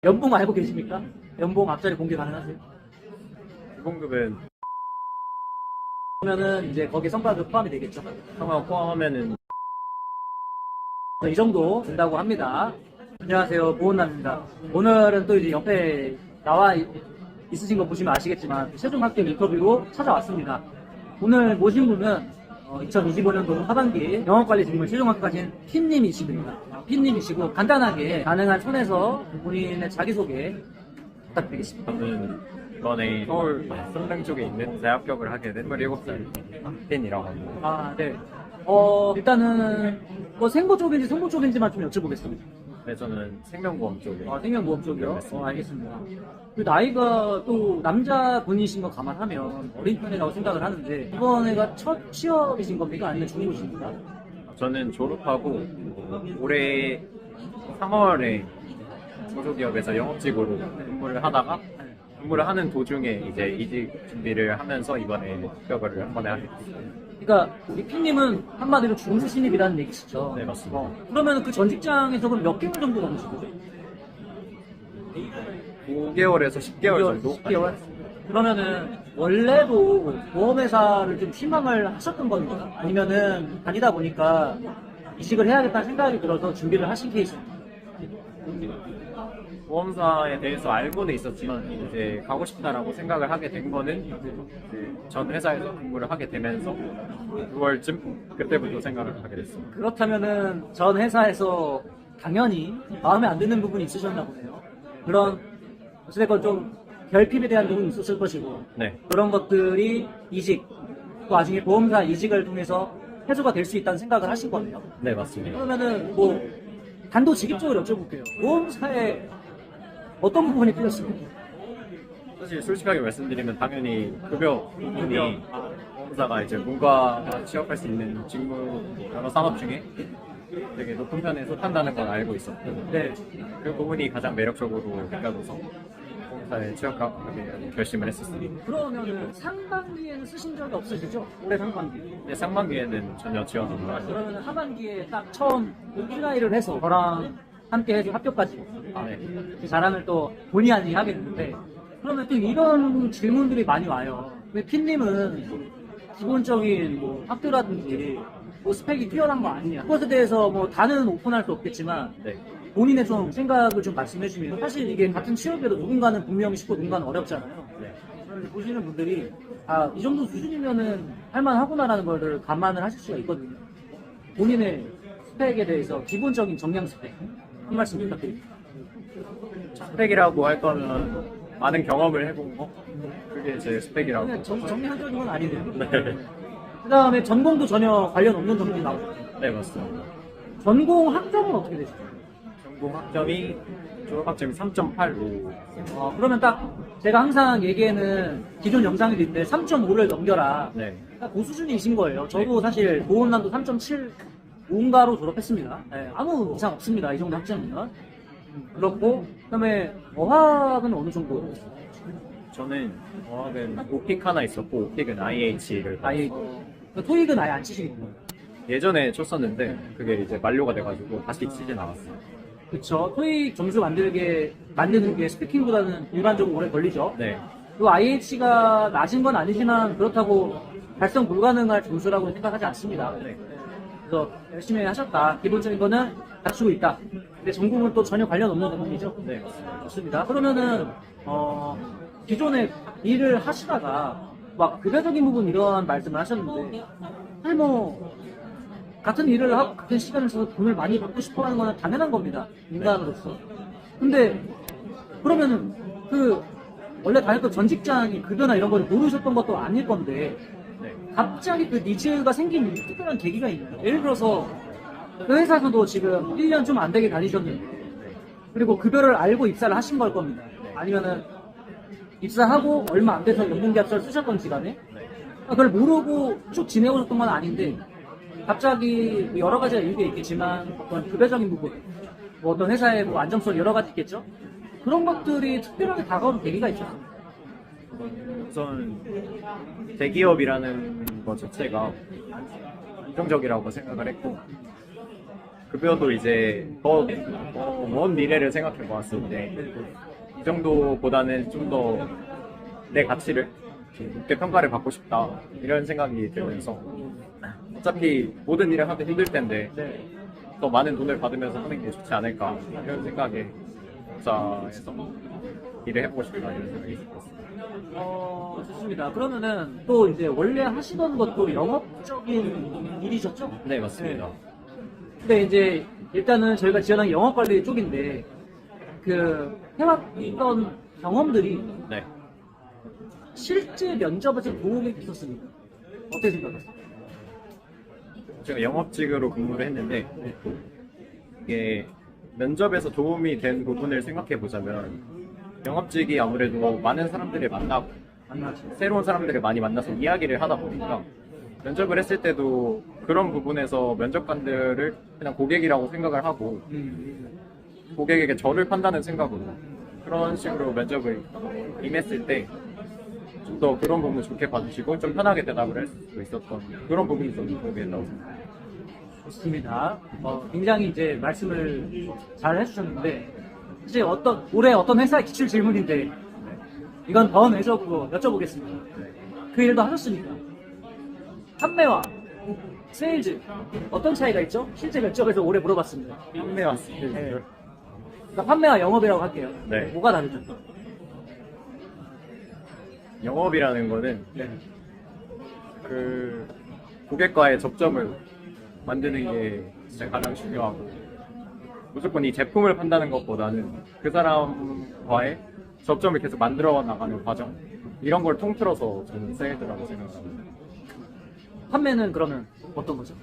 연봉 알고 계십니까? 연봉 앞자리 공개 가능하세요? 기본급은 그러면은 이제 거기에 성과도 포함이 되겠죠. 성화 포함하면은 이 정도 된다고 합니다. 안녕하세요, 보온남입니다. 오늘은 또 이제 옆에 나와 있으신 거 보시면 아시겠지만 최종 합격 인터뷰로 찾아왔습니다. 오늘 모신 분은 2025년도 하반기 영업관리 직무 최종 합격하신 핀님이십니다. 핀님이시고 간단하게 가능한 선에서 본인의 자기소개 부탁드리겠습니다. 저는 이번에 서울 성당 쪽에 있는 재합격을 하게 된 27살 팬이라고 합니다. 아, 네. 일단은 뭐 생보 쪽인지 성보 쪽인지만 좀 여쭤보겠습니다. 네, 저는 생명보험 쪽에 생명보험 쪽이요? 알겠습니다. 그 나이가 또 남자분이신 거 감안하면 어린 편이라고 생각을 하는데 이번 해가 첫 취업이신 겁니까? 아니면 중고이십니까? 저는 졸업하고 올해 3월에 중소기업에서 영업직으로 근무를 하다가 근무를 하는 도중에 이제 이직 준비를 하면서 이번에 합격을 한 번에 하게 됐습니다. 그러니까 이 핀님은 한마디로 중수 신입이라는 얘기시죠? 네, 맞습니다. 그러면 그 전 직장에서 그럼 몇 개월 정도 넘으신 거죠? 9개월에서 10개월 정도? 10개월? 그러면은 원래도 보험회사를 좀 희망을 하셨던 겁니까? 아니면은 다니다 보니까 이직을 해야겠다는 생각이 들어서 준비를 하신 케이스입니까? 보험사에 대해서 알고는 있었지만 이제 가고 싶다라고 생각을 하게 된 거는 이제 전 회사에서 근무를 하게 되면서 6월쯤 그때부터 생각을 하게 됐습니다. 그렇다면은 전 회사에서 당연히 마음에 안 드는 부분이 있으셨나 보네요. 그런 어찌됐건 좀 결핍에 대한 부분이 있었을 것이고 네, 그런 것들이 이직 또 나중에 보험사 이직을 통해서 해소가 될 수 있다는 생각을 하신 거네요. 네 맞습니다. 그러면은 뭐 단도직입적으로 여쭤볼게요. 보험사에 어떤 부분이 필요했습니까? 사실 솔직하게 말씀드리면 당연히 급여 부분이 보험사가 이제 문과가 취업할 수 있는 직무 여러 산업 중에 되게 높은 편에 속한다는 건 알고 있었고 네. 그 부분이 가장 매력적으로 느껴져서 보험사에 취업하게 결심을 했었습니다. 그러면은 상반기에는 쓰신 적이 없으시죠? 올해 상반기. 근데 상반기에는 전혀 지원 안 하고 그러면 하반기에 딱 처음 플라이를 해서 저랑 함께 해서 합격까지 네. 그 자랑을 또 본의 아니게 하게 됐는데 그러면 또 이런 질문들이 많이 와요. 왜 핀님은 기본적인 뭐 학교라든지 뭐 스펙이 뛰어난 거 아니냐 그것에 대해서 뭐 다는 오픈할 수 없겠지만 네. 본인의 좀 생각을 좀 말씀해 주면 사실 이게 같은 취업에도 누군가는 분명히 쉽고 누군가는 어렵잖아요. 네. 그래서 보시는 분들이 이 정도 수준이면은 할만하구나라는 거를 감안을 하실 수가 있거든요. 본인의 스펙에 대해서 기본적인 정량 스펙 한 말씀 부탁드립니다. 스펙이라고 할 거면 많은 경험을 해본 거 그게 제 스펙이라고. 그냥 정량적인 건 아니네요. 네. 그 다음에 전공도 전혀 관련 없는 전공이 나오죠. 네 맞습니다. 전공 학점은 어떻게 되시죠? 전공 학점이 졸업학점이 3.85. 그러면 딱 제가 항상 얘기에는 기존 영상에도 있는데 3.5를 넘겨라. 네. 딱 그 수준이신 거예요. 저도 사실 보온남도 3.75인가로 졸업했습니다. 네, 아무 이상 없습니다. 이 정도 학점이면. 그렇고 그다음에 어학은 어느 정도? 저는 어학은 오픽 하나 있었고 오픽은 IH를 아예 토익은 아예 안 치시겠네요. 예전에 쳤었는데 그게 이제 만료가 돼가지고 다시 치진 않았어요. 그쵸. 토익 점수 만드는 게 스피킹보다는 일반적으로 오래 걸리죠. 네. 그 IH가 낮은 건 아니지만 그렇다고 달성 불가능할 점수라고 생각하지 않습니다. 네. 그래서 열심히 하셨다. 기본적인 거는 갖추고 있다. 근데 전공은 또 전혀 관련 없는 전공이죠. 네 맞습니다. 좋습니다. 그러면은 기존에 일을 하시다가 막 급여적인 부분 이런 말씀을 하셨는데 사실 뭐 같은 일을 하고 같은 시간을 써서 돈을 많이 받고 싶어하는 건 당연한 겁니다. 인간으로서. 근데 그러면은 그 원래 다녔던 전 직장이 급여나 이런 걸 모르셨던 것도 아닐 건데 네. 갑자기 그 니즈가 생긴 특별한 계기가 있나요? 예를 들어서 그 회사에서도 지금 1년 좀 안 되게 다니셨는데 그리고 급여를 알고 입사를 하신 걸 겁니다. 아니면은 입사하고 얼마 안 돼서 연봉계약서를 쓰셨던 시간에 그걸 모르고 쭉 지내오셨던 건 아닌데 갑자기 여러 가지 이유가 있겠지만 어떤 급여적인 부분 뭐 어떤 회사의 뭐 안정성 여러 가지 있겠죠? 그런 것들이 특별하게 다가오는 계기가 있었습니다. 우선 대기업이라는 것 자체가 안정적이라고 생각을 했고 급여도 이제 더 먼 미래를 생각해 보았을 때 이 정도보다는 좀 더 내 가치를 좀 높게 평가를 받고 싶다 이런 생각이 들면서 어차피 모든 일을 하기 힘들 텐데 네. 더 많은 돈을 받으면서 하는 게 좋지 않을까 이런 생각에 입사해서 일을 해보고 싶다 이런 생각이 들었습니다. 좋습니다. 그러면은 또 이제 원래 하시던 것도 영업적인 일이셨죠? 네, 맞습니다. 근데 이제 일단은 저희가 지원한 게 영업관리 쪽인데 그 해왔던 경험들이 네. 실제 면접에서 도움이 있었습니까? 어떻게 생각하세요? 제가 영업직으로 근무를 했는데 이게 면접에서 도움이 된 부분을 생각해 보자면 영업직이 아무래도 많은 사람들을 만나고 만나죠. 새로운 사람들을 많이 만나서 이야기를 하다 보니까 면접을 했을 때도 그런 부분에서 면접관들을 그냥 고객이라고 생각을 하고 고객에게 저를 판다는 생각으로 그런 식으로 면접을 임했을 때 좀 더 그런 부분을 좋게 봐주시고 좀 편하게 대답을 할 수 있었던 그런 부분이 좀 도움이 된다고 생각합니다. 좋습니다. 굉장히 이제 말씀을 잘 해주셨는데 이제 올해 어떤 회사의 기출 질문인데 이건 다음 회사로 여쭤보겠습니다. 그 일도 하셨으니까 판매와 세일즈 어떤 차이가 있죠? 실제 면접에서 올해 물어봤습니다. 판매 왔습니다. 네. 그러니까 판매와 영업이라고 할게요. 네. 뭐가 다르죠? 영업이라는 거는 그 고객과의 접점을 만드는 게 진짜 가장 중요하고 무조건 이 제품을 판다는 것보다는 그 사람과의 접점을 계속 만들어 나가는 과정 이런 걸 통틀어서 저는 세일즈라고 생각합니다. 판매는 그러면 어떤 거죠?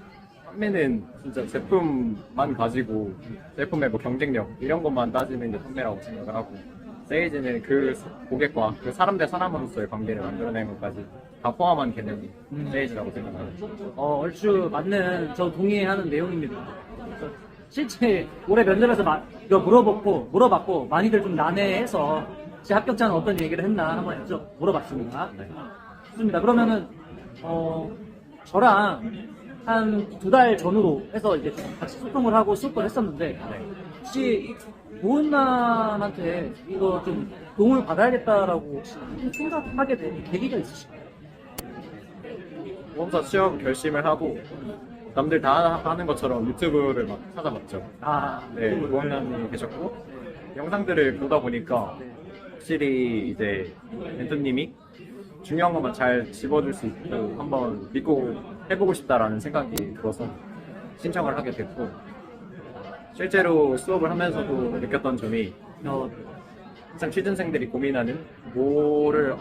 판매는 진짜 제품만 가지고 제품의 뭐 경쟁력 이런 것만 따지는 게 판매라고 생각을 하고 세일즈는 그 고객과 그 사람 대 사람으로서의 관계를 만들어내는 것까지 다 포함한 개념이 세일즈라고 생각합니다. 얼추 맞는, 저 동의하는 내용입니다. 실제 올해 면접에서 이거 물어봤고 많이들 좀 난해해서 제 합격자는 어떤 얘기를 했나 한번 물어봤습니다. 네. 좋습니다. 그러면은 저랑 한 2달 전후로 해서 이제 같이 소통을 하고 수업을 했었는데 혹시 보은남한테 이거 좀 도움을 받아야겠다라고 혹시 생각하게 된 계기가 있으실까요? 보험사 취업 결심을 하고 남들 다 하는 것처럼 유튜브를 막 찾아봤죠. 네, 보험남이 계셨고 영상들을 보다 보니까 확실히 이제 멘토님이 중요한 것만 잘 집어줄 수 있고 한번 믿고 해보고 싶다라는 생각이 들어서 신청을 하게 됐고 실제로 수업을 하면서도 느꼈던 점이 항상 취준생들이 고민하는 뭐를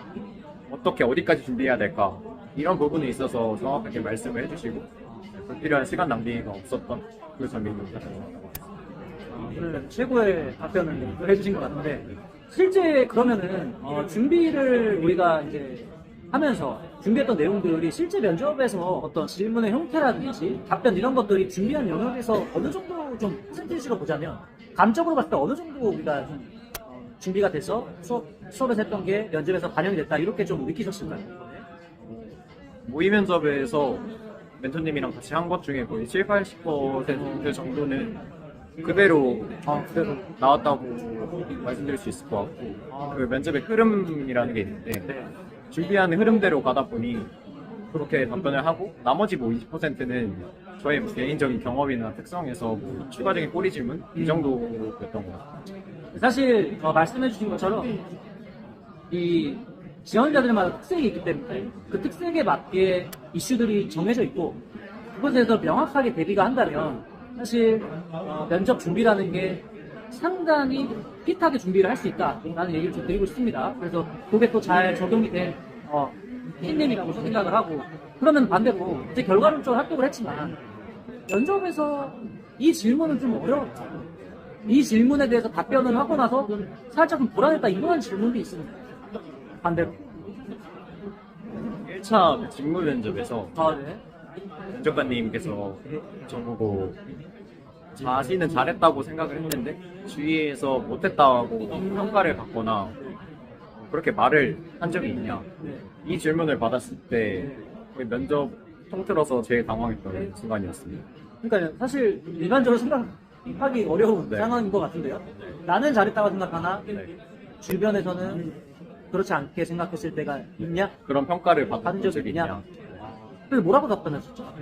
어떻게 어디까지 준비해야 될까 이런 부분에 있어서 정확하게 말씀을 해주시고 불필요한 시간 낭비가 없었던 그 점이 좀 가장 좋았던 것 같습니다. 오늘 최고의 답변을 해주신 것 같은데 실제 그러면은 준비를 우리가 이제 하면서 준비했던 내용들이 실제 면접에서 어떤 질문의 형태라든지 답변 이런 것들이 준비한 영역에서 어느 정도 좀 퍼센티지로 보자면 감적으로 봤을 때 어느 정도 우리가 좀 준비가 돼서 수업에서 했던 게 면접에서 반영이 됐다 이렇게 좀 느끼셨을까요? 모의 면접에서 멘토님이랑 같이 한 것 중에 거의 70~80% 정도는 그대로 나왔다고 말씀드릴 수 있을 것 같고 그 면접의 흐름이라는 게 있는데 준비하는 흐름대로 가다 보니 그렇게 답변을 하고 나머지 뭐 20%는 저의 뭐 개인적인 경험이나 특성에서 뭐 추가적인 꼬리 질문 이 정도였던 것 같아요. 사실 말씀해 주신 것처럼 이 지원자들마다 특색이 있기 때문에 그 특색에 맞게 이슈들이 정해져 있고 그것에서 명확하게 대비가 한다면 사실 면접 준비라는 게 상당히 핏하게 준비를 할 수 있다라는 얘기를 좀 드리고 싶습니다. 그래서 그게 또 잘 적용이 된 핀님이라고 생각을 하고 그러면 반대로 이제 결과론적으로 합격을 했지만 면접에서 이 질문은 좀 어려웠다. 이 질문에 대해서 답변을 하고 나서 살짝 좀 불안했다 이런 질문도 있습니다. 반대로. 1차 직무 면접에서 네. 면접관님께서 저보고 자신은 잘했다고 생각을 했는데 주위에서 못했다고 평가를 받거나 그렇게 말을 한 적이 있냐 이 질문을 받았을 때 거의 면접 통틀어서 제일 당황했던 순간이었습니다. 그러니까 사실 일반적으로 생각하기 어려운 네. 상황인 것 같은데요. 나는 잘했다고 생각하나 네. 주변에서는 그렇지 않게 생각했을 때가 있냐? 그런 평가를 받은 받은 적이 적이 있냐? 있냐? 그래서 뭐라고 답변하셨죠?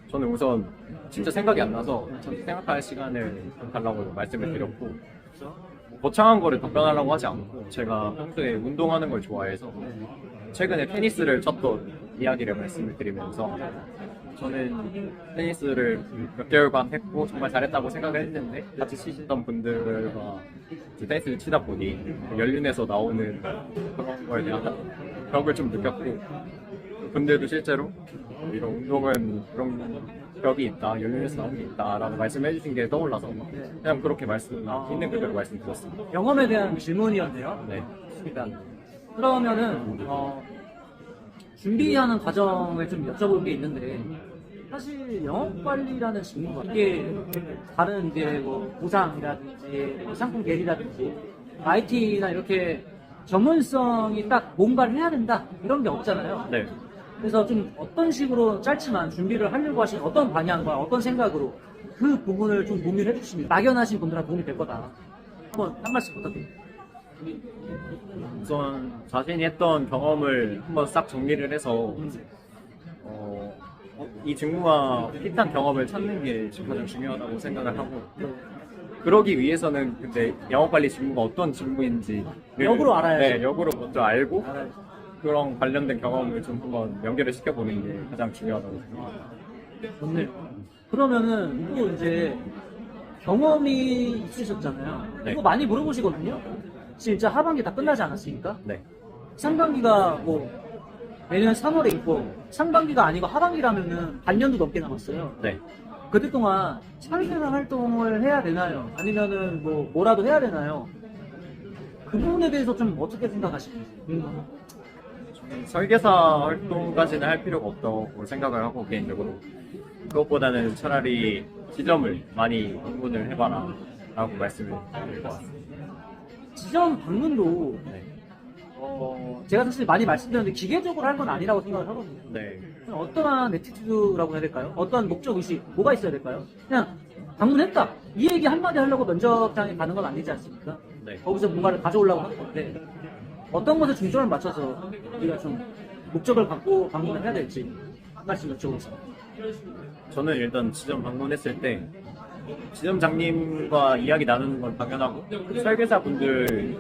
저는 우선 진짜 생각이 안 나서 전 생각할 시간을 좀 달라고 말씀을 드렸고 거창한 거를 답변하려고 하지 않고 제가 평소에 운동하는 걸 좋아해서 최근에 테니스를 쳤던 이야기를 말씀을 드리면서 저는 테니스를 몇 개월간 했고 정말 잘했다고 생각을 했는데 같이 치시던 분들과 이제 테니스를 치다 보니 연륜에서 나오는 그런 거에 대한 벽을 좀 느꼈고 분들도 실제로 이런 운동은 그런 벽이 있다, 연륜에서 나오는 게 있다라고 말씀해 주신 게 떠올라서 그냥 그렇게 있는 그대로 말씀드렸습니다. 영험에 대한 질문이었네요. 네. 좋습니다. 그러면은 준비하는 과정을 좀 여쭤볼 게 있는데 사실 영업 관리라는 직무가 이게 다른 이제 뭐 보상이라든지 뭐 상품 계리라든지 IT나 이렇게 전문성이 딱 뭔가를 해야 된다 이런 게 없잖아요. 네. 그래서 좀 어떤 식으로 짧지만 준비를 하려고 하시는 어떤 방향과 어떤 생각으로 그 부분을 좀 공유를 해주시면 막연하신 분들한테 도움이 될 거다. 한번 한 말씀 부탁드립니다. 우선 자신이 했던 경험을 한번 싹 정리를 해서 이 직무와 비슷한 경험을 찾는 게 가장 중요하다고 생각을 하고 그러기 위해서는 근데 영업관리 직무가 어떤 직무인지 역으로 알아야죠. 네, 역으로 먼저 알고 그런 관련된 경험을 좀 한번 연결을 시켜보는 게 가장 중요하다고 생각합니다. 좋네요. 그러면은 또 이제 경험이 있으셨잖아요. 네. 이거 많이 물어보시거든요. 진짜 하반기 다 끝나지 않았습니까? 네. 상반기가 뭐 내년 3월에 있고 상반기가 아니고 하반기라면은 반년도 넘게 남았어요. 네. 그때 동안 사회생활 활동을 해야 되나요? 아니면은 뭐라도 해야 되나요? 그 부분에 대해서 좀 어떻게 생각하시는지. 설계사 활동까지는 할 필요가 없다고 생각을 하고 개인적으로 그것보다는 차라리 지점을 많이 방문을 해봐라 라고 말씀을 드릴 것 같습니다. 지점 방문도 네. 제가 사실 많이 말씀드렸는데 기계적으로 할 건 아니라고 생각을 하거든요. 네. 어떠한 애티튜드라고 해야 될까요? 어떠한 목적의식, 뭐가 있어야 될까요? 그냥 방문했다. 이 얘기 한마디 하려고 면접장에 가는 건 아니지 않습니까? 네. 거기서 뭔가를 가져오려고 하는 건데 어떤 것에 중점을 맞춰서 우리가 좀 목적을 갖고 방문을 해야 될지 한 말씀 여쭤보겠습니다. 저는 일단 지점 방문했을 때 지점장님과 이야기 나누는 건 당연하고 설계사 분들과에도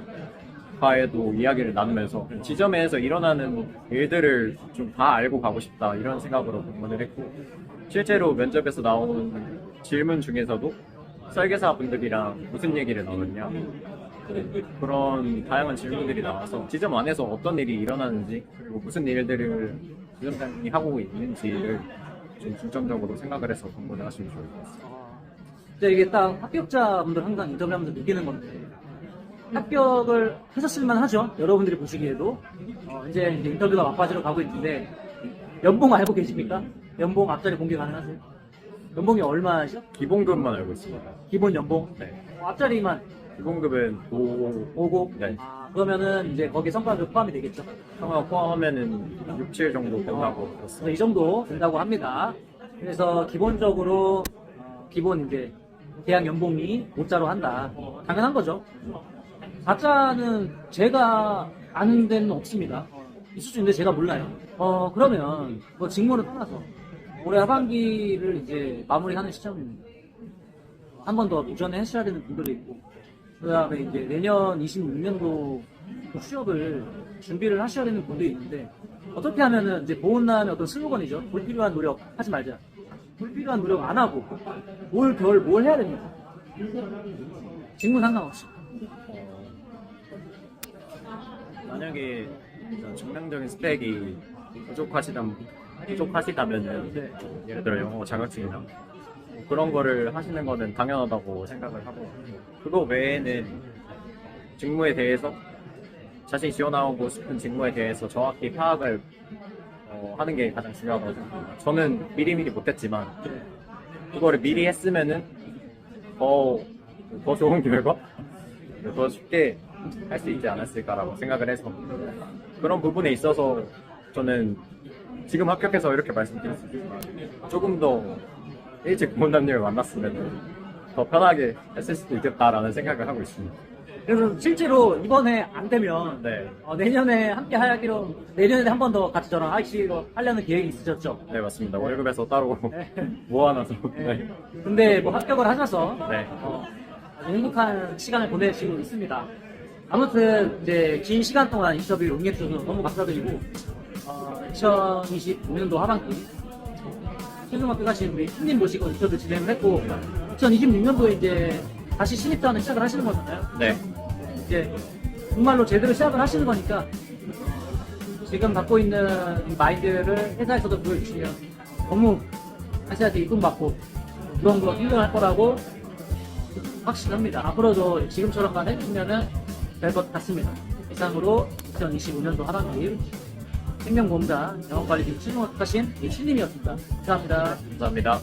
이야기를 나누면서 지점에서 일어나는 일들을 좀 다 알고 가고 싶다 이런 생각으로 방문을 했고 실제로 면접에서 나온 질문 중에서도 설계사 분들이랑 무슨 얘기를 나눴냐 그런 다양한 질문들이 나와서 지점 안에서 어떤 일이 일어나는지 그리고 무슨 일들을 지점장님이 하고 있는지를 좀 중점적으로 생각을 해서 방문을 하시면 좋을 것 같습니다. 근데 이게 딱 합격자분들 항상 인터뷰하면서 느끼는 건데 합격을 하셨을만 하죠. 여러분들이 보시기에도 이제 인터뷰가 막바지로 가고 있는데 연봉 알고 계십니까? 연봉 앞자리 공개 가능하세요? 연봉이 얼마죠? 기본급만 알고 있습니다. 기본 연봉? 네. 앞자리만 기본급은 5고? 네. 그러면은 이제 거기 성과도 포함이 되겠죠. 성화 포함하면은 6, 7 정도 된다고 들었습니다. 그래서 이 정도 된다고 합니다. 그래서 기본적으로 기본 이제 계약 연봉이 5자로 한다. 당연한 거죠. 4자는 제가 아는 데는 없습니다. 있을 수 있는데 제가 몰라요. 그러면 뭐 직무를 떠나서 올해 하반기를 이제 마무리하는 시점입니다. 한 번 더 도전을 하셔야 되는 분들도 있고 그 다음에 이제 내년 26년도 취업을 준비를 하셔야 되는 분도 있는데 어떻게 하면은 이제 보온남의 어떤 슬로건이죠. 불필요한 노력 하지 말자. 불필요한 노력 안 하고 뭘 해야 됩니까? 직무 상관없이. 만약에 정량적인 스펙이 부족하시다면 네. 예를 들어 영어 자격증이나 뭐 그런 거를 하시는 거는 당연하다고 생각을 하고 그거 외에는 직무에 대해서 자신이 지원하고 싶은 직무에 대해서 정확히 파악을 하는 게 가장 중요하다고 생각합니다. 저는 미리미리 못했지만 그거를 미리 했으면은 더 좋은 결과? 더 쉽게 할 수 있지 않았을까라고 생각을 해서 그런 부분에 있어서 저는 지금 합격해서 이렇게 말씀드릴 수 있지만 조금 더 일찍 부모님을 만났으면 더 편하게 했을 수도 있겠다라는 생각을 하고 있습니다. 그래서 실제로 이번에 안 되면 네, 내년에 함께 하기로 내년에 한 번 더 같이 저랑 아이씨로 하려는 계획이 있으셨죠? 네 맞습니다. 월급에서 따로 네. 모아놔서 네, 근데 뭐 합격을 하셔서 네, 아주 행복한 시간을 보내시고 있습니다. 아무튼 이제 긴 시간 동안 인터뷰를 응해주셔서 너무 감사드리고 2025년도 하반기 최종 합격하신 우리 팀님 모시고 인터뷰 진행을 했고 2026년도에 이제 다시 신입사원을 시작을 하시는 거잖아요. 네, 이제 정말로 제대로 시작을 하시는 거니까 지금 갖고 있는 이 마인드를 회사에서도 보여주시면 너무 회사한테 이쁨받고 그런 거 힘들할 거라고 확신합니다. 앞으로도 지금처럼만 해주시면은 될 것 같습니다. 이상으로 2025년도 하반기 생명보험사 영업관리팀 최종 합격하신 신님이었습니다. 감사합니다. 감사합니다.